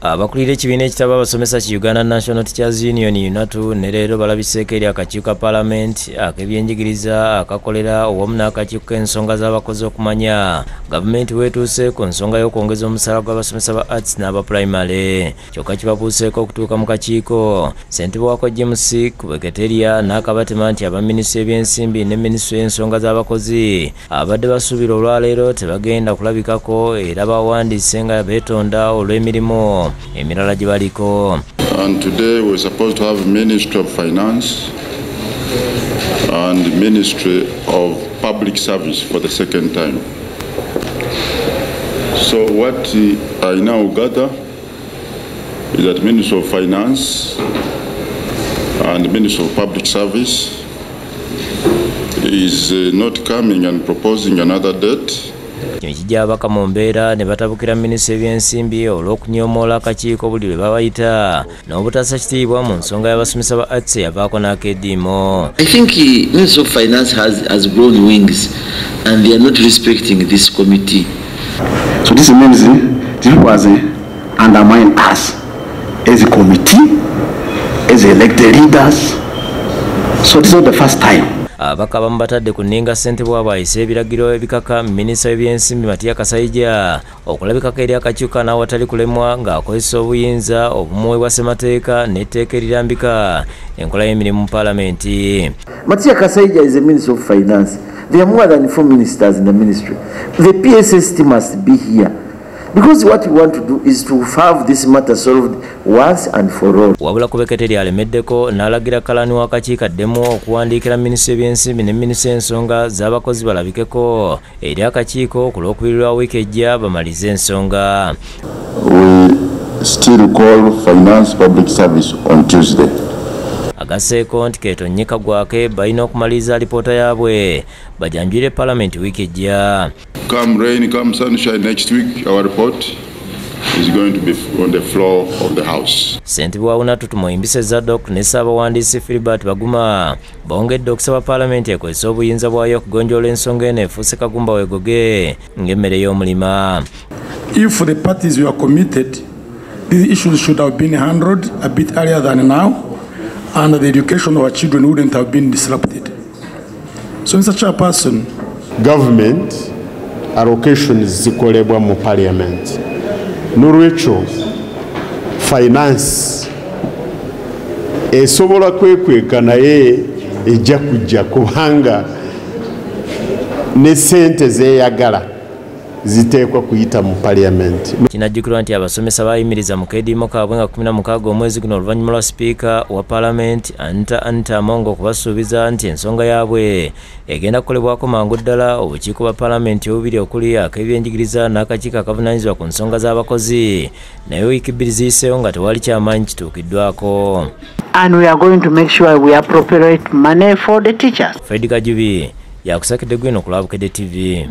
Abakulira ekibiina ekitaba abasomesa ki Uganda National Teachers Union UNATU ne leero balabiseeko eri akakiiko ka Paalamenti ak'ebyenjigiriza akakolera awamu n'akakiiko k'ensonga z'abakozi okumanya gavumenti weetuuse ku nsonga y'okwongeza omusaala gw'abasomesa ba arts n'aba primary. Kyokka kibabuuseeko okutuuka mu kakiiko ssentebe waako James Kubeketeria n'akabatema nti aba minisitule y'ebyensimbi ne minisitule y'ensonga z'abakozi abadde basuubira olwaleero tebagenda kulabikako era bawandiise nga beetonda olw'emirimu emirala gye baliko. And today we're supposed to have Ministry of Finance and Ministry of Public Service for the second time. So what I now gather is that Ministry of Finance and Ministry of Public Service is not coming and proposing another date. Kino kijja abaka mu mbeera ne batabukira minisitule y'ebyensimbi olw'okunyomoola akakiiko buli lwe babayita n'obutassa kitiibwa mu nsonga y'abasomesa ba arts yavaako n'akeediimo. I think Ministry of Finance has grown wings and they are not respecting this committee. So this means this was undermine us as a committee, as elected leaders. So this is not the first time. Abaka abamu batadde ku nninga ssentebe waabwe ayise ebiragiro ebikaka minisita w'ebyensimbi Matiya Kasaija okulabikako eri akakiiko n'awatali kulemwa ng'akozesa obuyinza obumuweebwa ssemateeka n'etteeka erirambika enkola y'emirimu mu Paalamenti. Matiya Kasaija is a Minister of Finance. There are more than 4 ministers in the ministry. The PSST must be here. Because what we want to do is to have this matter solved once and for all. Wabula Kubeketeria alemeddeko n'alagira kalani w'akakiiko addemu okuwandiikira minisitule y'ebyensimbi ne minisitule y'ensonga z'abakozi balabikeko eri akakiiko ku lw'okubiri lwa wiiki ejja bamalize ensonga. We still call Finance Public Service on Tuesday. Agasseeko nti keetonnyeka gwake balina okumaliriza alipoota yaabwe bajanjwire Paalamenti wiiki ejja. Come rain, come sunshine, next week our report is going to be on the floor of the House. Ssentebe wa UNATU tumuyimbise Zadok ne Ssaabawandiisi Philbert Baguma bongedde okusaba Paalamenti ekozesa obuyinza bwayo okugonjoola ensonga eno efuuse kagumba weegoge ng'emmere y'omulima. If the parties were committed, these issues should have been handled a bit earlier than now, and the education of our children wouldn't have been disrupted. So, Mr. Chairperson, government allocations zikolebwa mu Parliament. N'olwekyo finance esobola kwekweka naye ejja kujja kubanga ne ssente zeeyagala ziteekwa kuyita mu Parliament. Kinajjukirwa nti abasomesa baayimiriza mu keediimo kaabwe nga 16 omwezi guno oluvannyuma lwa sipiika wa Paalamenti Anita Among okubasuubiza nti ensonga yaabwe egenda kukolebwako mangu ddala obukiiko bwa Paalamenti obubiri okuli ak'ebyenjigiriza n'akakiiko akavunaanyizibwa ku nsonga z'abakozi naye wiiki bbiri ziyiseewo nga tewali kyamaanyi kituukiddwako. And we are going to make sure we appropriate money for the teachers. Fred Kajubi yakusakidde gwino ku Lwabukedde TV.